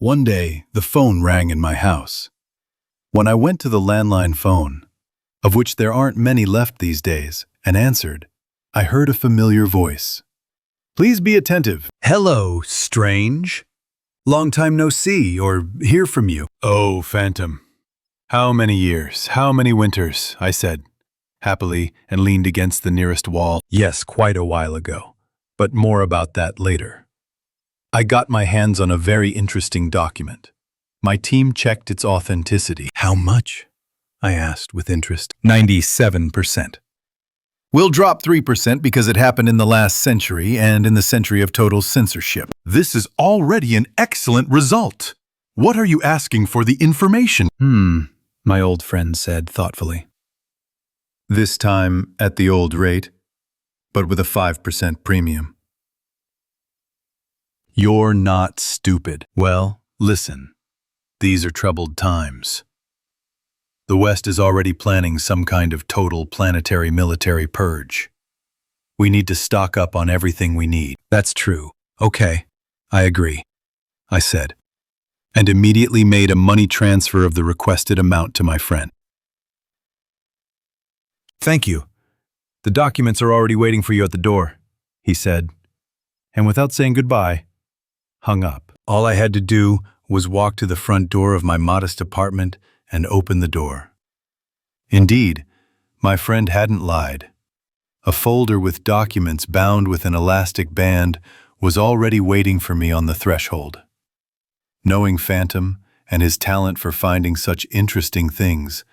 One day, the phone rang in my house. When I went to the landline phone, of which there aren't many left these days, and answered, I heard a familiar voice. Please be attentive. Hello, strange. Long time no see or hear from you. Oh, phantom. How many years, how many winters, I said, happily, and leaned against the nearest wall. Yes, quite a while ago, but more about that later. I got my hands on a very interesting document. My team checked its authenticity. How much? I asked with interest. 97%. We'll drop 3% because it happened in the last century and in the century of total censorship. This is already an excellent result. What are you asking for the information? My old friend said thoughtfully. This time at the old rate, but with a 5% premium. You're not stupid. Well, listen. These are troubled times. The West is already planning some kind of total planetary military purge. We need to stock up on everything we need. That's true. Okay, I agree, I said, and immediately made a money transfer of the requested amount to my friend. Thank you. The documents are already waiting for you at the door, he said, and without saying goodbye, hung up. All I had to do was walk to the front door of my modest apartment and open the door. Indeed, my friend hadn't lied. A folder with documents bound with an elastic band was already waiting for me on the threshold. Knowing Phantom and his talent for finding such interesting things,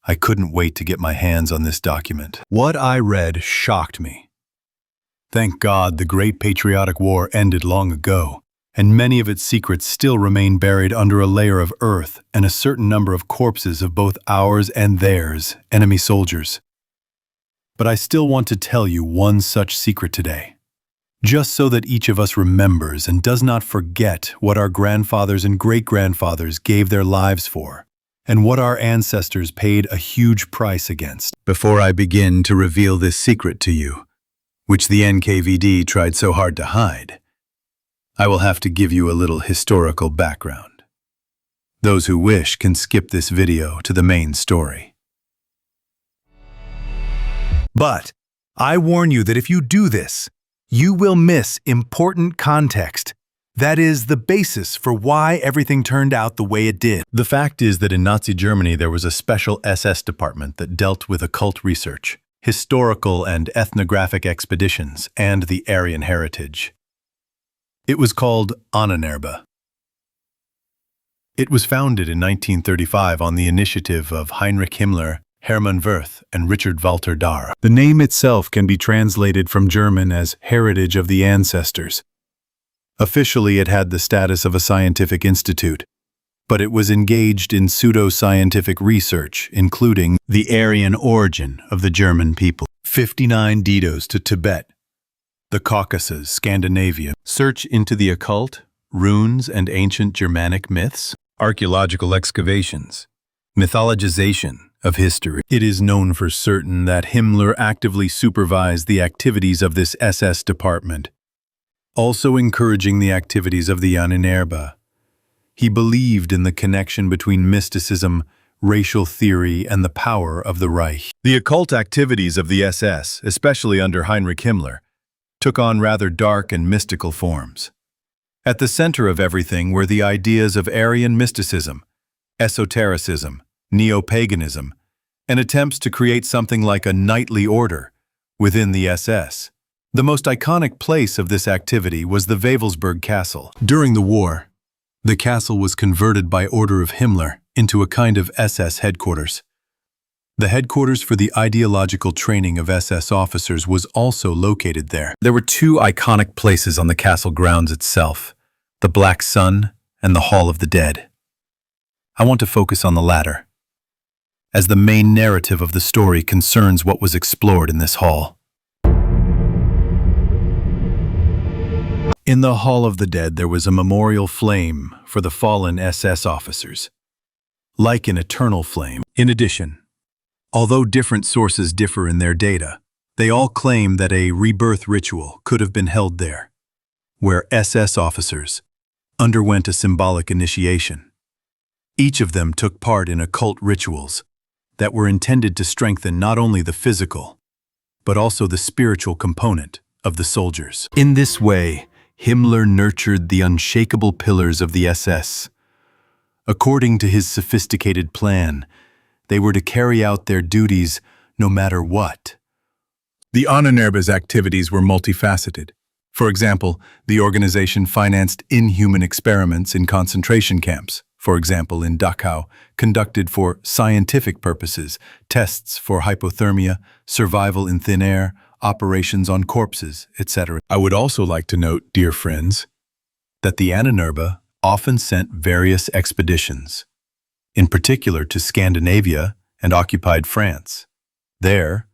I couldn't wait to get my hands on this document. What I read shocked me. Thank God the Great Patriotic War ended long ago, and many of its secrets still remain buried under a layer of earth and a certain number of corpses of both ours and theirs, enemy soldiers. But I still want to tell you one such secret today, just so that each of us remembers and does not forget what our grandfathers and great-grandfathers gave their lives for, and what our ancestors paid a huge price against. Before I begin to reveal this secret to you, which the NKVD tried so hard to hide, I will have to give you a little historical background. Those who wish can skip this video to the main story. But I warn you that if you do this, you will miss important context. That is the basis for why everything turned out the way it did. The fact is that in Nazi Germany there was a special SS department that dealt with occult research, historical and ethnographic expeditions, and the Aryan heritage. It was called ahnenerbe. It was founded in 1935 on the initiative of Heinrich Himmler, Hermann Wirth, and Richard Walter Dahr. The name itself can be translated from German as Heritage of the Ancestors. Officially, it had the status of a scientific institute, but it was engaged in pseudo-scientific research, including the Aryan origin of the German people. 59 didos to Tibet, the Caucasus, Scandinavia. Search into the occult, runes, and ancient Germanic myths, archaeological excavations, mythologization of history. It is known for certain that Himmler actively supervised the activities of this SS department, also encouraging the activities of the ahnenerbe. He believed in the connection between mysticism, racial theory, and the power of the Reich. The occult activities of the SS, especially under Heinrich Himmler, took on rather dark and mystical forms. At the center of everything were the ideas of Aryan mysticism, esotericism, neo-paganism, and attempts to create something like a knightly order within the SS. The most iconic place of this activity was the Wewelsburg Castle. During the war, the castle was converted by order of Himmler into a kind of SS headquarters. The headquarters for the ideological training of SS officers was also located there. There were two iconic places on the castle grounds itself, the Black Sun and the Hall of the Dead. I want to focus on the latter, as the main narrative of the story concerns what was explored in this hall. In the Hall of the Dead, there was a memorial flame for the fallen SS officers, like an eternal flame. In addition, although different sources differ in their data, they all claim that a rebirth ritual could have been held there, where SS officers, underwent a symbolic initiation. Each of them took part in occult rituals that were intended to strengthen not only the physical, but also the spiritual component of the soldiers. In this way, Himmler nurtured the unshakable pillars of the SS. According to his sophisticated plan, they were to carry out their duties no matter what. The ahnenerbe's activities were multifaceted. For example, the organization financed inhuman experiments in concentration camps, for example in Dachau, conducted for scientific purposes, tests for hypothermia, survival in thin air, operations on corpses, etc. I would also like to note, dear friends, that the ahnenerbe often sent various expeditions, in particular to Scandinavia and occupied France. There,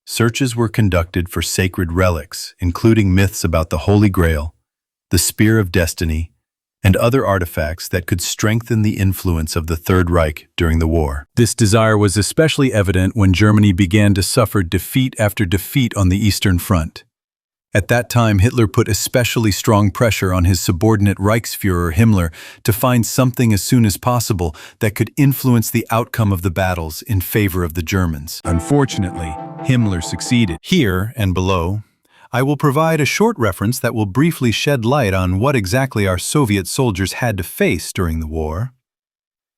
searches were conducted for sacred relics, including myths about the Holy Grail, the Spear of Destiny, and other artifacts that could strengthen the influence of the Third Reich during the war. This desire was especially evident when Germany began to suffer defeat after defeat on the Eastern Front. At that time, Hitler put especially strong pressure on his subordinate Reichsfuhrer Himmler to find something as soon as possible that could influence the outcome of the battles in favor of the Germans. Unfortunately, Himmler succeeded. Here and below, I will provide a short reference that will briefly shed light on what exactly our Soviet soldiers had to face during the war.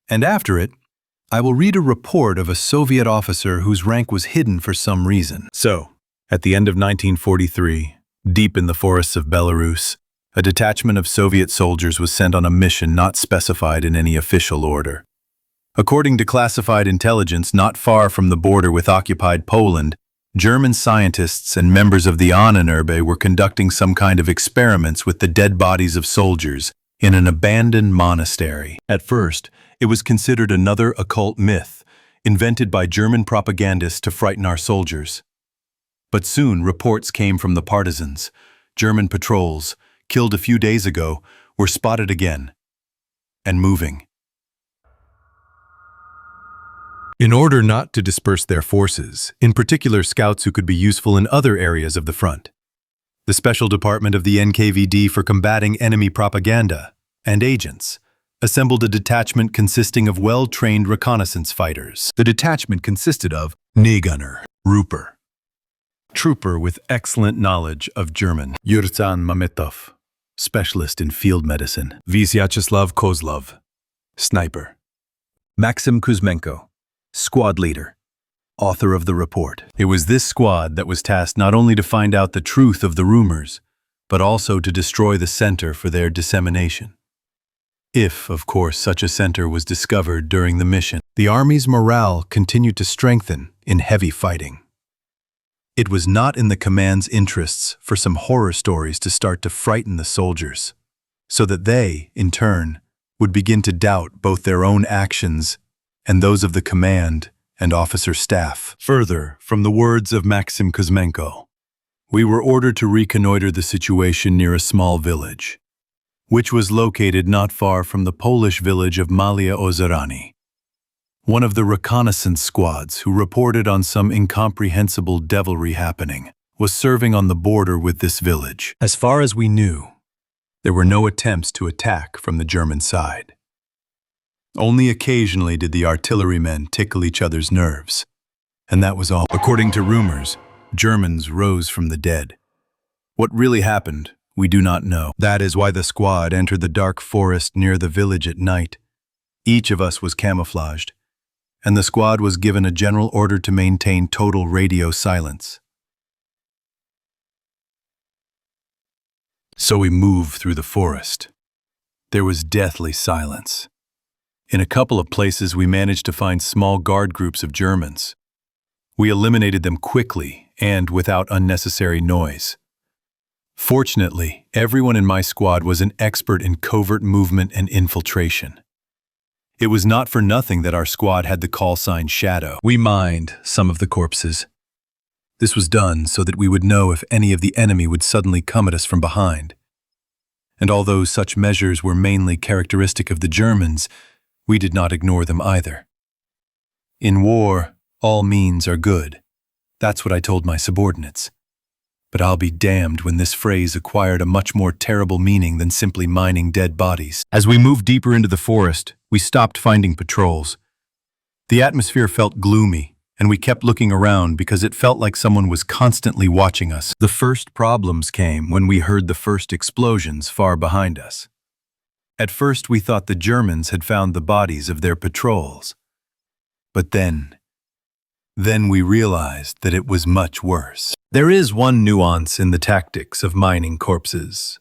And after it, I will read a report of a Soviet officer whose rank was hidden for some reason. So, at the end of 1943, deep in the forests of Belarus, a detachment of Soviet soldiers was sent on a mission not specified in any official order. According to classified intelligence, not far from the border with occupied Poland, German scientists and members of the ahnenerbe were conducting some kind of experiments with the dead bodies of soldiers in an abandoned monastery. At first, it was considered another occult myth, invented by German propagandists to frighten our soldiers. But soon reports came from the partisans. German patrols, killed a few days ago, were spotted again and moving. In order not to disperse their forces, in particular scouts who could be useful in other areas of the front, the Special Department of the NKVD for combating enemy propaganda and agents assembled a detachment consisting of well-trained reconnaissance fighters. The detachment consisted of Gunner, Rupert, trooper with excellent knowledge of German, Yurzan Mametov, specialist in field medicine, Vyacheslav Kozlov, sniper, Maxim Kuzmenko, squad leader, author of the report. It was this squad that was tasked not only to find out the truth of the rumors, but also to destroy the center for their dissemination. If, of course, such a center was discovered during the mission, the army's morale continued to strengthen in heavy fighting. It was not in the command's interests for some horror stories to start to frighten the soldiers, so that they, in turn, would begin to doubt both their own actions and those of the command and officer staff. Further, from the words of Maxim Kuzmenko, we were ordered to reconnoiter the situation near a small village, which was located not far from the Polish village of Malia Ozerany. One of the reconnaissance squads who reported on some incomprehensible devilry happening was serving on the border with this village. As far as we knew, there were no attempts to attack from the German side. Only occasionally did the artillerymen tickle each other's nerves, and that was all. According to rumors, Germans rose from the dead. What really happened, we do not know. That is why the squad entered the dark forest near the village at night. Each of us was camouflaged, and the squad was given a general order to maintain total radio silence. So we moved through the forest. There was deathly silence. In a couple of places we managed to find small guard groups of Germans. We eliminated them quickly and without unnecessary noise. Fortunately, everyone in my squad was an expert in covert movement and infiltration. It was not for nothing that our squad had the call sign Shadow. We mined some of the corpses. This was done so that we would know if any of the enemy would suddenly come at us from behind. And although such measures were mainly characteristic of the Germans, we did not ignore them either. In war, all means are good. That's what I told my subordinates. But I'll be damned when this phrase acquired a much more terrible meaning than simply mining dead bodies. As we moved deeper into the forest, we stopped finding patrols. The atmosphere felt gloomy, and we kept looking around because it felt like someone was constantly watching us. The first problems came when we heard the first explosions far behind us. At first, we thought the Germans had found the bodies of their patrols. But then we realized that it was much worse. There is one nuance in the tactics of mining corpses.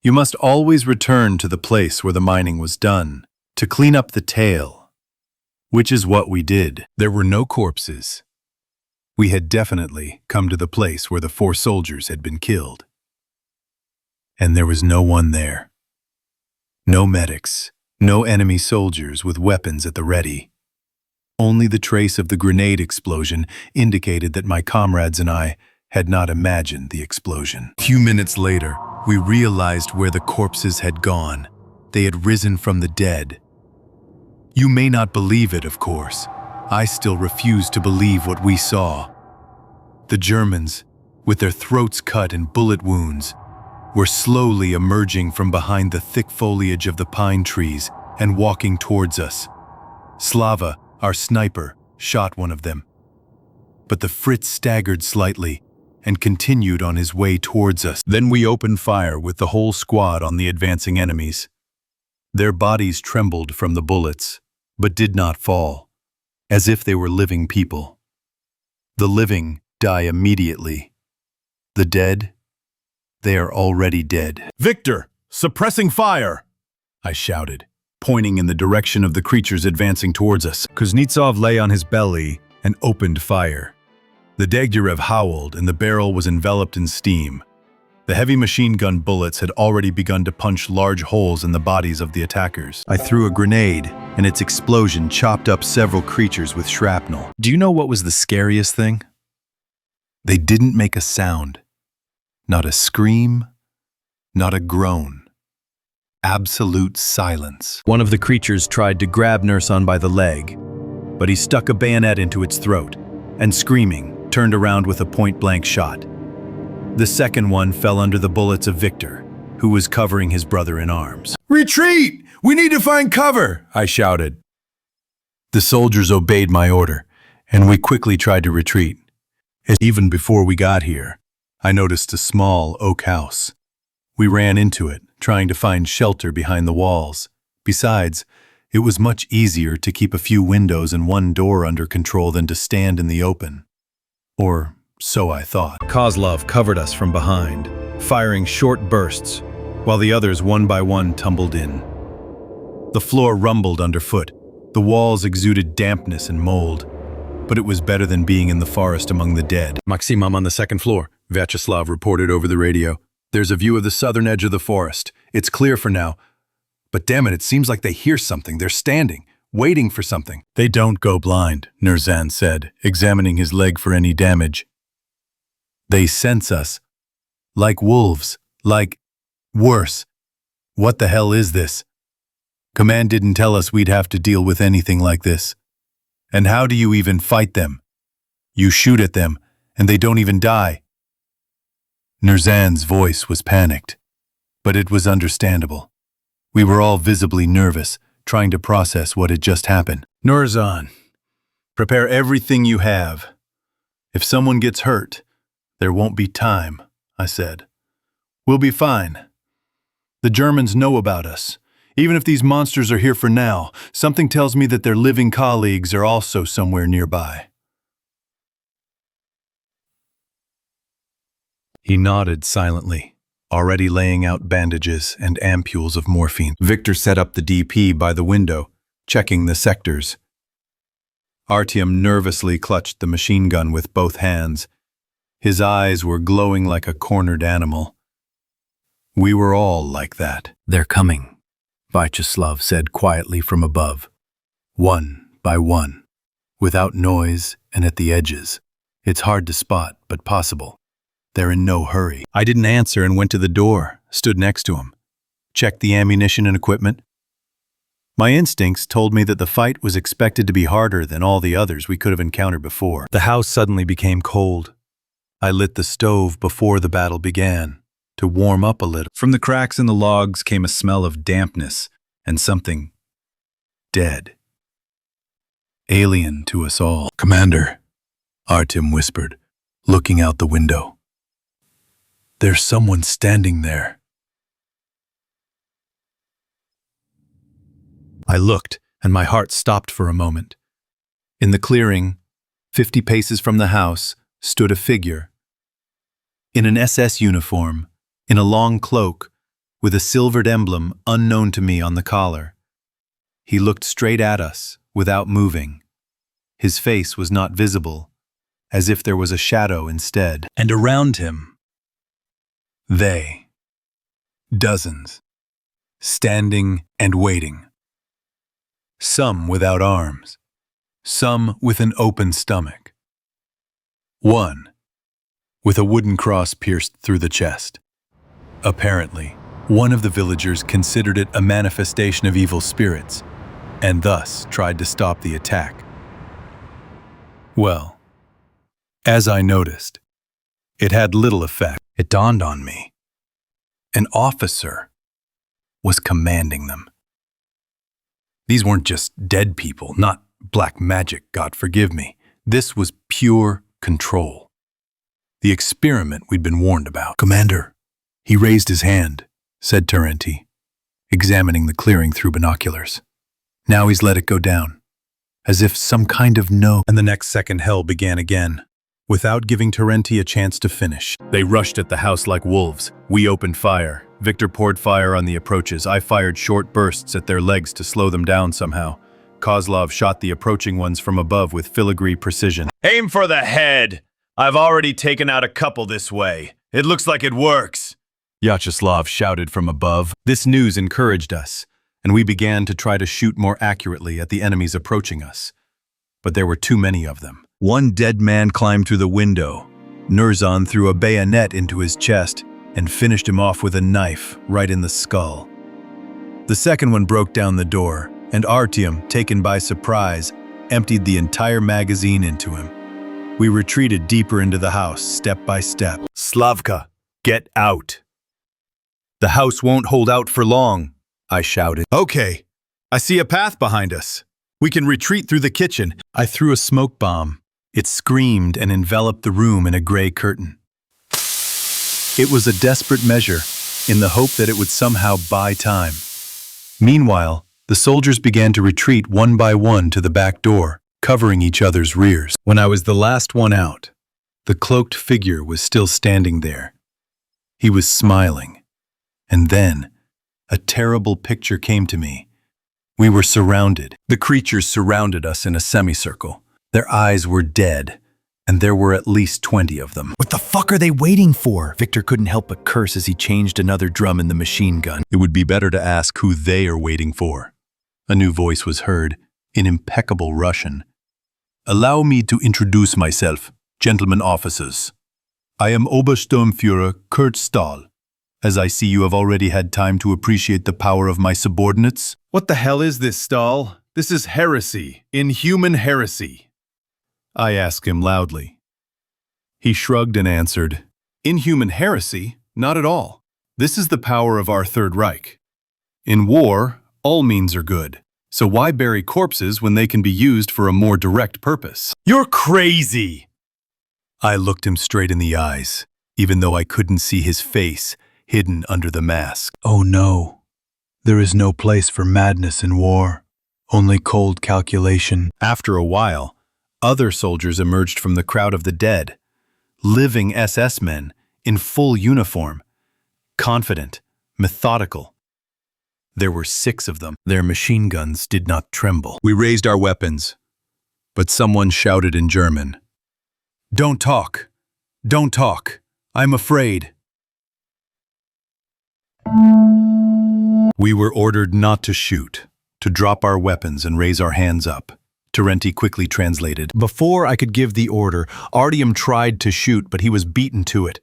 You must always return to the place where the mining was done, to clean up the tail, which is what we did. There were no corpses. We had definitely come to the place where the 4 soldiers had been killed. And there was no one there. No medics, no enemy soldiers with weapons at the ready. Only the trace of the grenade explosion indicated that my comrades and I had not imagined the explosion. A few minutes later, we realized where the corpses had gone. They had risen from the dead. You may not believe it, of course. I still refuse to believe what we saw. The Germans, with their throats cut and bullet wounds, were slowly emerging from behind the thick foliage of the pine trees and walking towards us. Slava, our sniper, shot one of them. But the Fritz staggered slightly and continued on his way towards us. Then we opened fire with the whole squad on the advancing enemies. Their bodies trembled from the bullets, but did not fall, as if they were living people. The living die immediately. The dead, they are already dead. "Victor, suppressing fire!" I shouted, pointing in the direction of the creatures advancing towards us. Kuznetsov lay on his belly and opened fire. The Degtyarev howled and the barrel was enveloped in steam. The heavy machine gun bullets had already begun to punch large holes in the bodies of the attackers. I threw a grenade, and its explosion chopped up several creatures with shrapnel. Do you know what was the scariest thing? They didn't make a sound. Not a scream, not a groan. Absolute silence. One of the creatures tried to grab Nurson by the leg, but he stuck a bayonet into its throat, and screaming, turned around with a point-blank shot. The second one fell under the bullets of Victor, who was covering his brother in arms. "Retreat! We need to find cover!" I shouted. The soldiers obeyed my order, and we quickly tried to retreat. Even before we got here, I noticed a small oak house. We ran into it, trying to find shelter behind the walls. Besides, it was much easier to keep a few windows and one door under control than to stand in the open. Or so I thought. Kozlov covered us from behind, firing short bursts, while the others one by one tumbled in. The floor rumbled underfoot. The walls exuded dampness and mold, but it was better than being in the forest among the dead. "Maxim, I'm on the second floor," Vyacheslav reported over the radio. "There's a view of the southern edge of the forest. It's clear for now. But damn it seems like they hear something. They're standing, waiting for something." "They don't go blind," Nurzan said, examining his leg for any damage. "They sense us. Like wolves. Like... worse. What the hell is this? Command didn't tell us we'd have to deal with anything like this. And how do you even fight them? You shoot at them, and they don't even die." Nurzan's voice was panicked, but it was understandable. We were all visibly nervous, trying to process what had just happened. "Nurzan, prepare everything you have. If someone gets hurt, there won't be time," I said. "We'll be fine. The Germans know about us. Even if these monsters are here for now, something tells me that their living colleagues are also somewhere nearby." He nodded silently, already laying out bandages and ampules of morphine. Victor set up the DP by the window, checking the sectors. Artyom nervously clutched the machine gun with both hands. His eyes were glowing like a cornered animal. We were all like that. "They're coming," Vyacheslav said quietly from above. "One by one, without noise and at the edges. It's hard to spot, but possible. They're in no hurry." I didn't answer and went to the door, stood next to him, checked the ammunition and equipment. My instincts told me that the fight was expected to be harder than all the others we could have encountered before. The house suddenly became cold. I lit the stove before the battle began, to warm up a little. From the cracks in the logs came a smell of dampness and something dead. Alien to us all. "Commander," Artyom whispered, looking out the window. "There's someone standing there." I looked, and my heart stopped for a moment. In the clearing, 50 paces from the house, stood a figure. In an SS uniform, in a long cloak, with a silvered emblem unknown to me on the collar. He looked straight at us, without moving. His face was not visible, as if there was a shadow instead. And around him, they, dozens, standing and waiting. Some without arms, some with an open stomach. One, with a wooden cross pierced through the chest. Apparently, one of the villagers considered it a manifestation of evil spirits, and thus tried to stop the attack. Well, as I noticed, it had little effect. It dawned on me. An officer was commanding them. These weren't just dead people, not black magic, God forgive me. This was pure control. The experiment we'd been warned about. "Commander," he raised his hand, said Terenti, examining the clearing through binoculars. Now he's let it go down, as if some kind of no. And the next second hell began again, without giving Terenti a chance to finish. They rushed at the house like wolves. We opened fire. Victor poured fire on the approaches. I fired short bursts at their legs to slow them down somehow. Kozlov shot the approaching ones from above with filigree precision. "Aim for the head! I've already taken out a couple this way. It looks like it works," Vyacheslav shouted from above. This news encouraged us, and we began to try to shoot more accurately at the enemies approaching us. But there were too many of them. One dead man climbed through the window. Nurzan threw a bayonet into his chest and finished him off with a knife right in the skull. The second one broke down the door, and Artyom, taken by surprise, emptied the entire magazine into him. We retreated deeper into the house, step by step. "Slavka, get out!" "The house won't hold out for long," I shouted. "Okay, I see a path behind us. We can retreat through the kitchen." I threw a smoke bomb. It screamed and enveloped the room in a gray curtain. It was a desperate measure, in the hope that it would somehow buy time. Meanwhile, the soldiers began to retreat one by one to the back door, covering each other's rears. When I was the last one out, the cloaked figure was still standing there. He was smiling. And then, a terrible picture came to me. We were surrounded. The creatures surrounded us in a semicircle. Their eyes were dead, and there were at least 20 of them. "What the fuck are they waiting for?" Victor couldn't help but curse as he changed another drum in the machine gun. "It would be better to ask who they are waiting for." A new voice was heard, in impeccable Russian. "Allow me to introduce myself, gentlemen officers. I am Obersturmführer Kurt Stahl. As I see you have already had time to appreciate the power of my subordinates." "What the hell is this, Stahl? This is heresy, inhuman heresy," I asked him loudly. He shrugged and answered, "Inhuman heresy? Not at all. This is the power of our Third Reich. In war, all means are good. So why bury corpses when they can be used for a more direct purpose?" "You're crazy!" I looked him straight in the eyes, even though I couldn't see his face hidden under the mask. "Oh no, there is no place for madness in war, only cold calculation." After a while, other soldiers emerged from the crowd of the dead, living SS men in full uniform, confident, methodical. There were 6 of them. Their machine guns did not tremble. We raised our weapons, but someone shouted in German, "Don't talk! Don't talk! I'm afraid!" We were ordered not to shoot, to drop our weapons and raise our hands up. Terenti quickly translated. Before I could give the order, Artyom tried to shoot, but he was beaten to it.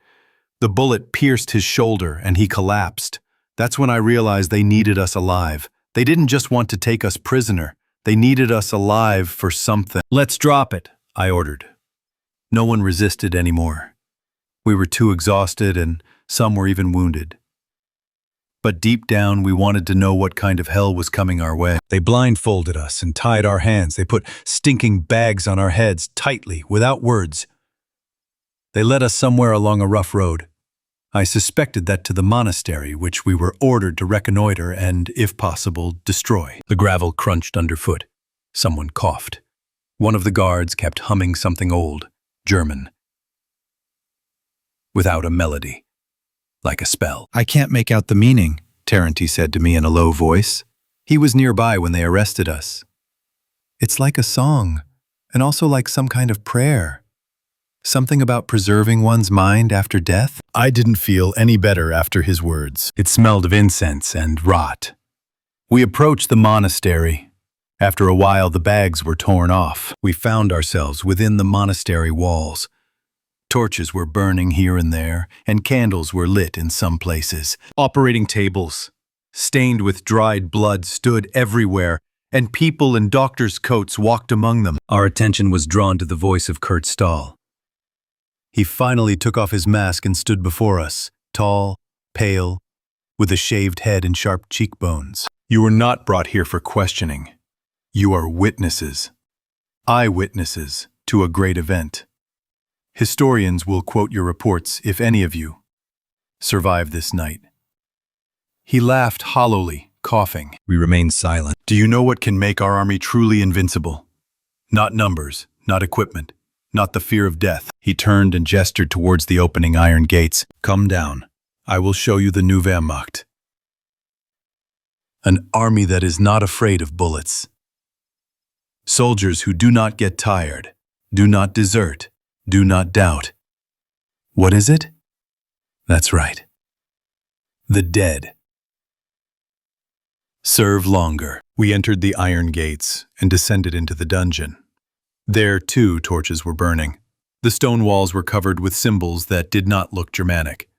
The bullet pierced his shoulder, and he collapsed. That's when I realized they needed us alive. They didn't just want to take us prisoner. They needed us alive for something. "Let's drop it," I ordered. No one resisted anymore. We were too exhausted and some were even wounded. But deep down, we wanted to know what kind of hell was coming our way. They blindfolded us and tied our hands. They put stinking bags on our heads tightly, without words. They led us somewhere along a rough road. I suspected that to the monastery, which we were ordered to reconnoiter and, if possible, destroy. The gravel crunched underfoot. Someone coughed. One of the guards kept humming something old, German, without a melody. Like a spell. "I can't make out the meaning," Terenti said to me in a low voice. He was nearby when they arrested us. "It's like a song, and also like some kind of prayer. Something about preserving one's mind after death." I didn't feel any better after his words. It smelled of incense and rot. We approached the monastery. After a while, the bags were torn off. We found ourselves within the monastery walls. Torches were burning here and there, and candles were lit in some places. Operating tables, stained with dried blood, stood everywhere, and people in doctors' coats walked among them. Our attention was drawn to the voice of Kurt Stahl. He finally took off his mask and stood before us, tall, pale, with a shaved head and sharp cheekbones. "You were not brought here for questioning. You are witnesses, eyewitnesses to a great event. Historians will quote your reports if any of you survive this night." He laughed hollowly, coughing. We remained silent. "Do you know what can make our army truly invincible? Not numbers, not equipment, not the fear of death." He turned and gestured towards the opening iron gates. "Come down. I will show you the new Wehrmacht. An army that is not afraid of bullets. Soldiers who do not get tired, do not desert, do not doubt. What is it? That's right. The dead. Serve longer." We entered the iron gates and descended into the dungeon. There, too, torches were burning. The stone walls were covered with symbols that did not look Germanic.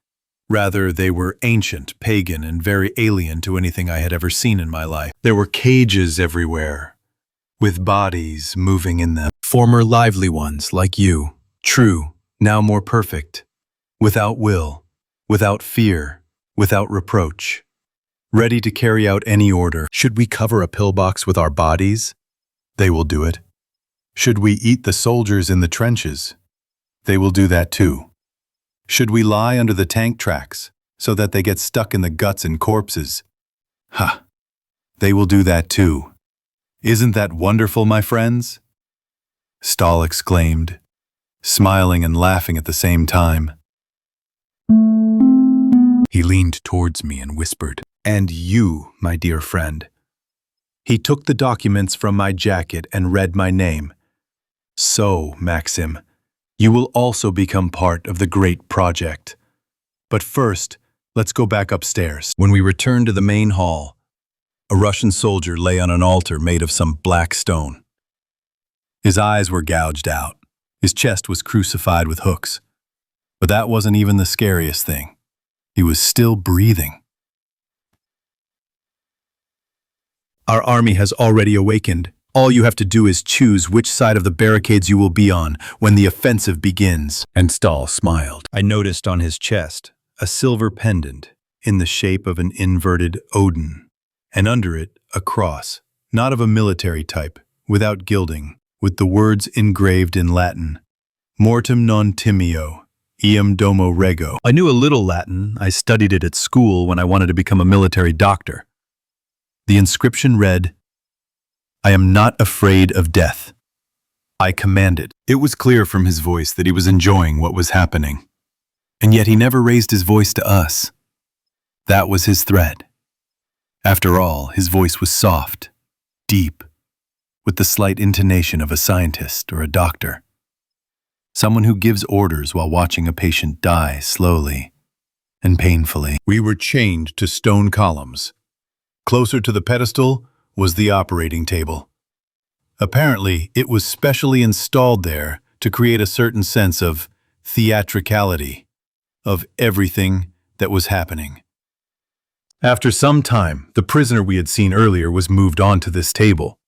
Rather, they were ancient, pagan, and very alien to anything I had ever seen in my life. There were cages everywhere, with bodies moving in them. Former lively ones, like you. True, now more perfect, without will, without fear, without reproach, ready to carry out any order. Should we cover a pillbox with our bodies? They will do it. Should we eat the soldiers in the trenches? They will do that too. Should we lie under the tank tracks so that they get stuck in the guts and corpses? Ha! They will do that too. Isn't that wonderful, my friends? Stahl exclaimed, smiling and laughing at the same time. He leaned towards me and whispered, "And you, my dear friend." He took the documents from my jacket and read my name. "So, Maxim, you will also become part of the Great Project. But first, let's go back upstairs." When we returned to the main hall, a Russian soldier lay on an altar made of some black stone. His eyes were gouged out. His chest was crucified with hooks. But that wasn't even the scariest thing. He was still breathing. "Our army has already awakened. All you have to do is choose which side of the barricades you will be on when the offensive begins." And Stahl smiled. I noticed on his chest a silver pendant in the shape of an inverted Odin, and under it a cross, not of a military type, without gilding, with the words engraved in Latin, "Mortem non timeo, eam domo rego." I knew a little Latin. I studied it at school when I wanted to become a military doctor. The inscription read, "I am not afraid of death. I command it." It was clear from his voice that he was enjoying what was happening. And yet he never raised his voice to us. That was his thread. After all, his voice was soft, deep, with the slight intonation of a scientist or a doctor. Someone who gives orders while watching a patient die slowly and painfully. We were chained to stone columns. Closer to the pedestal was the operating table. Apparently, it was specially installed there to create a certain sense of theatricality, of everything that was happening. After some time, the prisoner we had seen earlier was moved on to this table.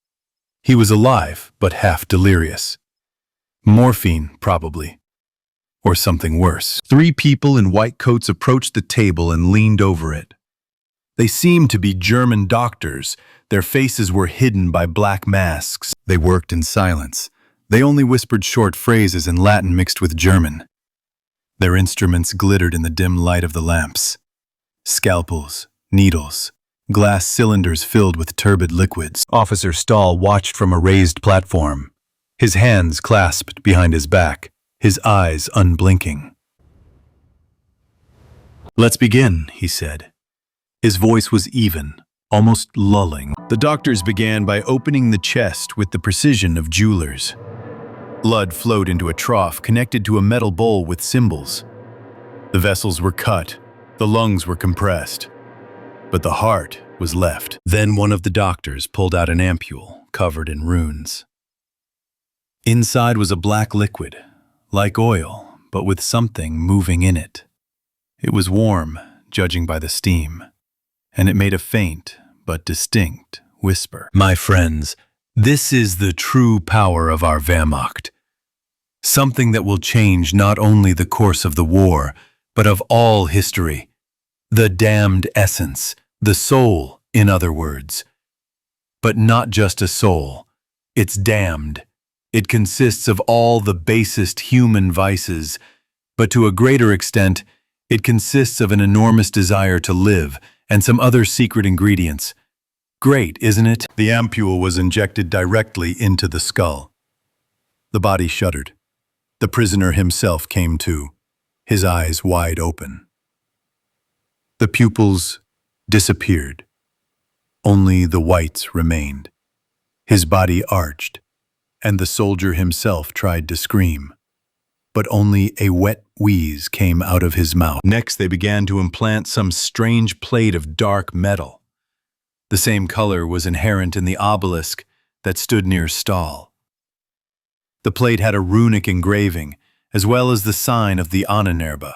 He was alive, but half delirious. Morphine, probably. or something worse. 3 people in white coats approached the table and leaned over it. They seemed to be German doctors. Their faces were hidden by black masks. They worked in silence. They only whispered short phrases in Latin mixed with German. Their instruments glittered in the dim light of the lamps. Scalpels, needles, glass cylinders filled with turbid liquids. Officer Stahl watched from a raised platform, his hands clasped behind his back, his eyes unblinking. "Let's begin," he said. His voice was even, almost lulling. The doctors began by opening the chest with the precision of jewelers. Blood flowed into a trough connected to a metal bowl with symbols. The vessels were cut, the lungs were compressed, but the heart was left. Then one of the doctors pulled out an ampule covered in runes. Inside was a black liquid, like oil, but with something moving in it. It was warm, judging by the steam, and it made a faint but distinct whisper. "My friends, this is the true power of our Wehrmacht. Something that will change not only the course of the war, but of all history. The damned essence, the soul, in other words. But not just a soul. It's damned. It consists of all the basest human vices, but to a greater extent, it consists of an enormous desire to live and some other secret ingredients. Great, isn't it?" The ampule was injected directly into the skull. The body shuddered. The prisoner himself came to, his eyes wide open. The pupils disappeared. Only the whites remained. His body arched, and the soldier himself tried to scream, but only a wet wheeze came out of his mouth. Next, they began to implant some strange plate of dark metal. The same color was inherent in the obelisk that stood near Stahl. The plate had a runic engraving, as well as the sign of the ahnenerbe.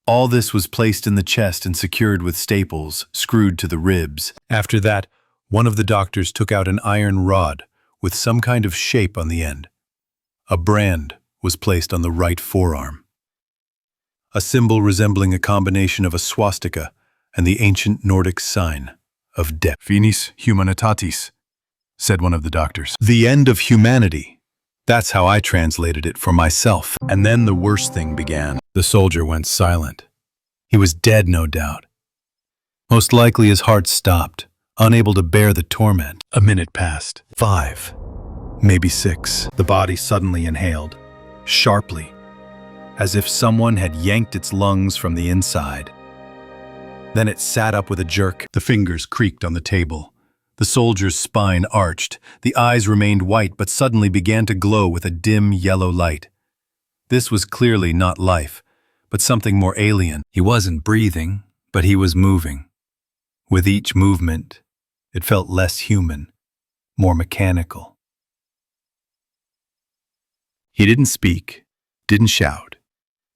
All this was placed in the chest and secured with staples screwed to the ribs. After that, one of the doctors took out an iron rod with some kind of shape on the end. A brand was placed on the right forearm. A symbol resembling a combination of a swastika and the ancient Nordic sign of death. "Finis humanitatis," said one of the doctors. "The end of humanity." That's how I translated it for myself. And then the worst thing began. The soldier went silent. He was dead, no doubt. Most likely his heart stopped, unable to bear the torment. A minute passed. 5, maybe 6. The body suddenly inhaled, sharply, as if someone had yanked its lungs from the inside. Then it sat up with a jerk. The fingers creaked on the table. The soldier's spine arched. The eyes remained white but suddenly began to glow with a dim yellow light. This was clearly not life, but something more alien. He wasn't breathing, but he was moving. With each movement, it felt less human, more mechanical. He didn't speak, didn't shout.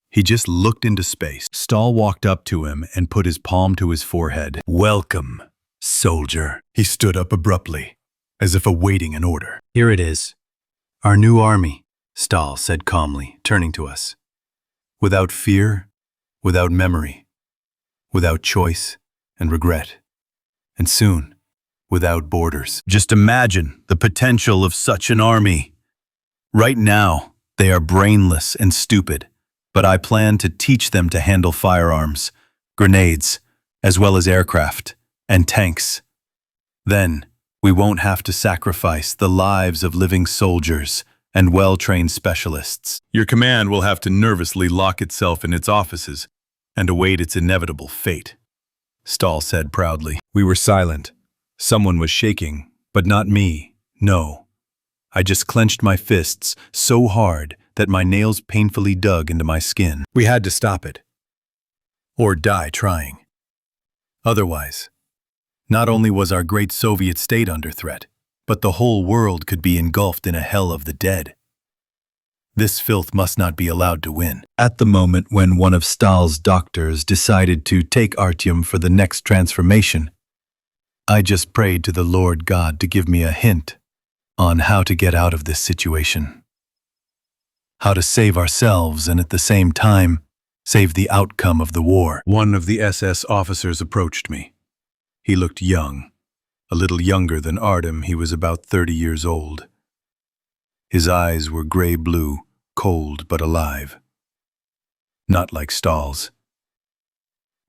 He just looked into space. Stahl walked up to him and put his palm to his forehead. "Welcome, soldier." He stood up abruptly, as if awaiting an order. "Here it is. Our new army," Stahl said calmly, turning to us. "Without fear, without memory, without choice and regret, and soon, without borders. Just imagine the potential of such an army. Right now, they are brainless and stupid, but I plan to teach them to handle firearms, grenades, as well as aircraft and tanks. Then, we won't have to sacrifice the lives of living soldiers and well-trained specialists. Your command will have to nervously lock itself in its offices and await its inevitable fate," Stahl said proudly. We were silent. Someone was shaking, but not me, no. I just clenched my fists so hard that my nails painfully dug into my skin. We had to stop it, or die trying. Otherwise, not only was our great Soviet state under threat, but the whole world could be engulfed in a hell of the dead. This filth must not be allowed to win. At the moment when one of Stahl's doctors decided to take Artyom for the next transformation, I just prayed to the Lord God to give me a hint on how to get out of this situation. how to save ourselves and at the same time save the outcome of the war. One of the SS officers approached me. He looked young. A little younger than Artem, he was about 30 years old. His eyes were gray-blue, cold but alive. Not like Stahl's.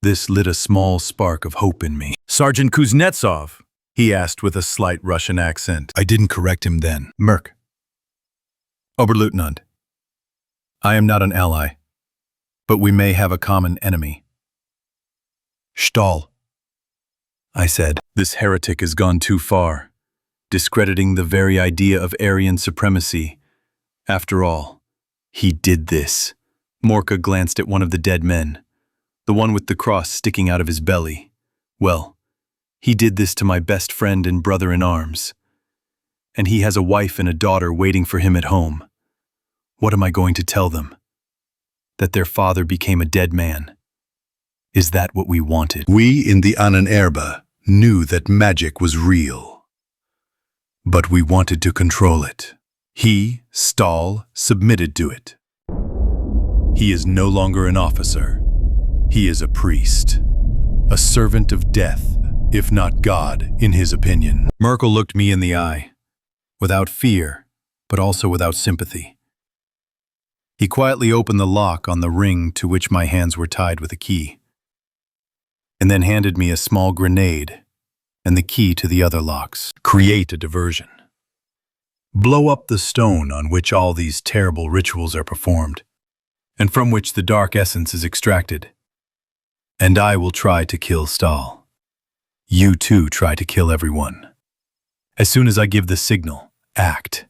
This lit a small spark of hope in me. "Sergeant Kuznetsov?" he asked with a slight Russian accent. I didn't correct him then. "Merk." "Oberleutnant, I am not an ally, but we may have a common enemy." "Stahl," I said. This heretic has gone too far, discrediting the very idea of Aryan supremacy. After all, he did this. Morka glanced at one of the dead men, the one with the cross sticking out of his belly. Well, he did this to my best friend and brother-in-arms. And he has a wife and a daughter waiting for him at home. What am I going to tell them? That their father became a dead man? Is that what we wanted? We in the ahnenerbe knew that magic was real. But we wanted to control it. He, Stahl, submitted to it. He is no longer an officer. He is a priest. A servant of death, if not God, in his opinion. Merkel looked me in the eye, without fear, but also without sympathy. He quietly opened the lock on the ring to which my hands were tied with a key, and then handed me a small grenade and the key to the other locks. Create a diversion. Blow up the stone on which all these terrible rituals are performed, and from which the dark essence is extracted. And I will try to kill Stahl. You too try to kill everyone. As soon as I give the signal, act.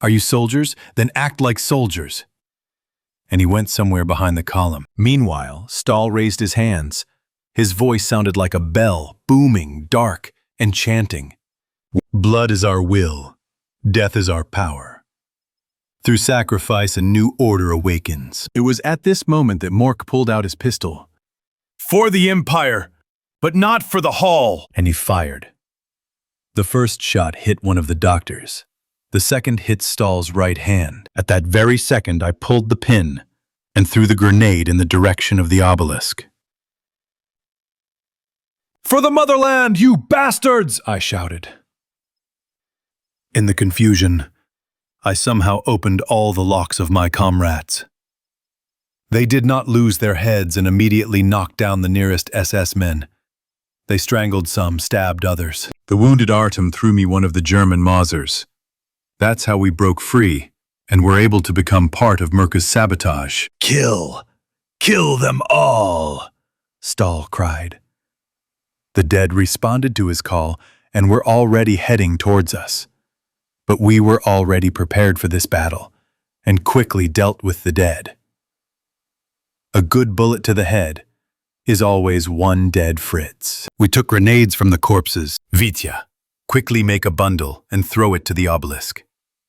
Are you soldiers? Then act like soldiers. And he went somewhere behind the column. Meanwhile, Stahl raised his hands. His voice sounded like a bell, booming, dark, and chanting. Blood is our will. Death is our power. Through sacrifice, a new order awakens. It was at this moment that Mork pulled out his pistol. For the Empire, but not for the Hall! And he fired. The first shot hit one of the doctors. The second hit Stahl's right hand. At that very second, I pulled the pin and threw the grenade in the direction of the obelisk. For the motherland, you bastards! I shouted. In the confusion, I somehow opened all the locks of my comrades. They did not lose their heads and immediately knocked down the nearest SS men. They strangled some, stabbed others. The wounded Artem threw me one of the German Mausers. That's how we broke free and were able to become part of Merka's sabotage. Kill! Kill them all! Stahl cried. The dead responded to his call and were already heading towards us. But we were already prepared for this battle and quickly dealt with the dead. A good bullet to the head is always one dead Fritz. We took grenades from the corpses. Vitya, quickly make a bundle and throw it to the obelisk.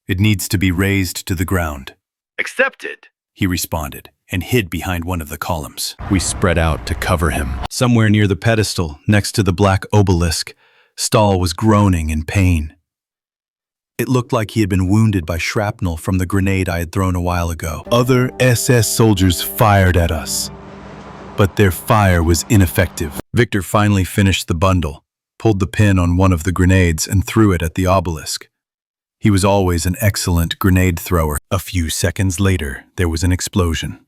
It needs to be raised to the ground. Accepted, he responded and hid behind one of the columns. We spread out to cover him. Somewhere near the pedestal, next to the black obelisk, Stahl was groaning in pain. It looked like he had been wounded by shrapnel from the grenade I had thrown a while ago. Other SS soldiers fired at us, but their fire was ineffective. Victor finally finished the bundle, pulled the pin on one of the grenades and threw it at the obelisk. He was always an excellent grenade thrower. A few seconds later, there was an explosion.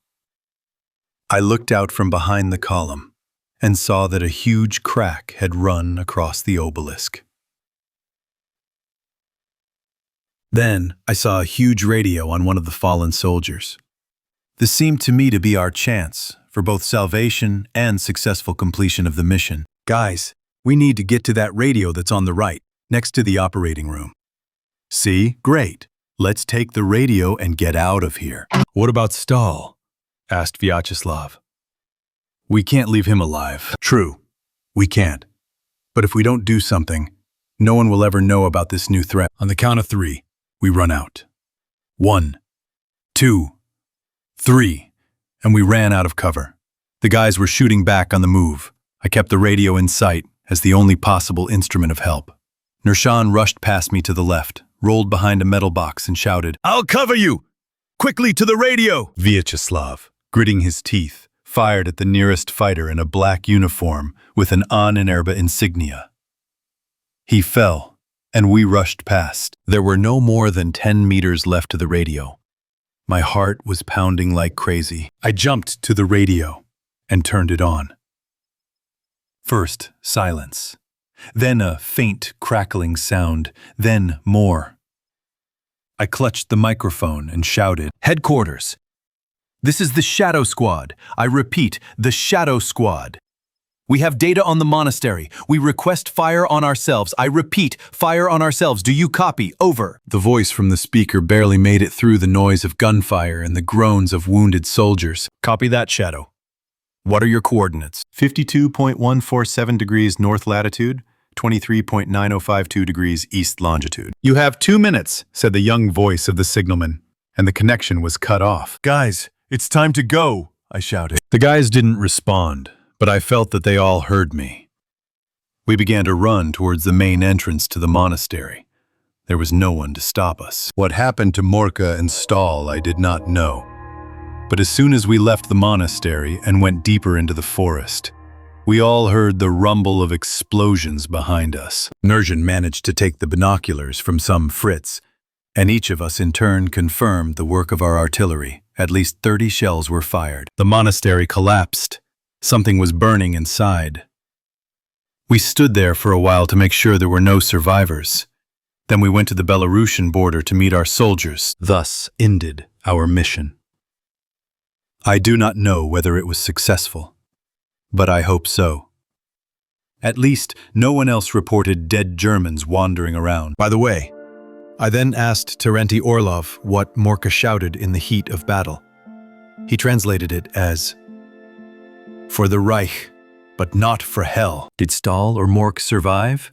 I looked out from behind the column and saw that a huge crack had run across the obelisk. Then I saw a huge radio on one of the fallen soldiers. This seemed to me to be our chance for both salvation and successful completion of the mission. Guys, we need to get to that radio that's on the right, next to the operating room. See? Great. Let's take the radio and get out of here. What about Stahl? Asked Vyacheslav. We can't leave him alive. True, we can't. But if we don't do something, no one will ever know about this new threat. On the count of 3, we run out. 1, 2, 3, and we ran out of cover. The guys were shooting back on the move. I kept the radio in sight as the only possible instrument of help. Nershan rushed past me to the left, rolled behind a metal box and shouted, I'll cover you! Quickly to the radio! Vyacheslav, gritting his teeth, fired at the nearest fighter in a black uniform with an ahnenerbe insignia. He fell, and we rushed past. There were no more than 10 meters left to the radio. My heart was pounding like crazy. I jumped to the radio and turned it on. First, silence. Then a faint, crackling sound. Then more. I clutched the microphone and shouted, "Headquarters! This is the Shadow Squad. I repeat, the Shadow Squad. We have data on the monastery. We request fire on ourselves. I repeat, fire on ourselves. Do you copy? Over." The voice from the speaker barely made it through the noise of gunfire and the groans of wounded soldiers. "Copy that, Shadow. What are your coordinates?" 52.147 degrees north latitude, 23.9052 degrees east longitude. "You have 2 minutes," said the young voice of the signalman, and the connection was cut off. "Guys, it's time to go," I shouted. The guys didn't respond, but I felt that they all heard me. We began to run towards the main entrance to the monastery. There was no one to stop us. What happened to Morka and Stahl I did not know. But as soon as we left the monastery and went deeper into the forest, we all heard the rumble of explosions behind us. Nurjan managed to take the binoculars from some Fritz, and each of us in turn confirmed the work of our artillery. At least 30 shells were fired. The monastery collapsed. Something was burning inside. We stood there for a while to make sure there were no survivors. Then we went to the Belarusian border to meet our soldiers. Thus ended our mission. I do not know whether it was successful, but I hope so. At least, no one else reported dead Germans wandering around. By the way, I then asked Terenti Orlov what Morka shouted in the heat of battle. He translated it as, "For the Reich, but not for hell." Did Stahl or Mork survive?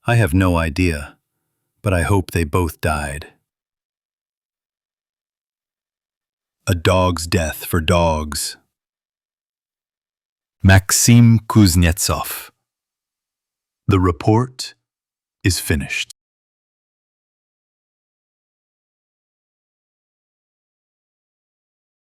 I have no idea, but I hope they both died. A dog's death for dogs. Maxim Kuznetsov. The report is finished.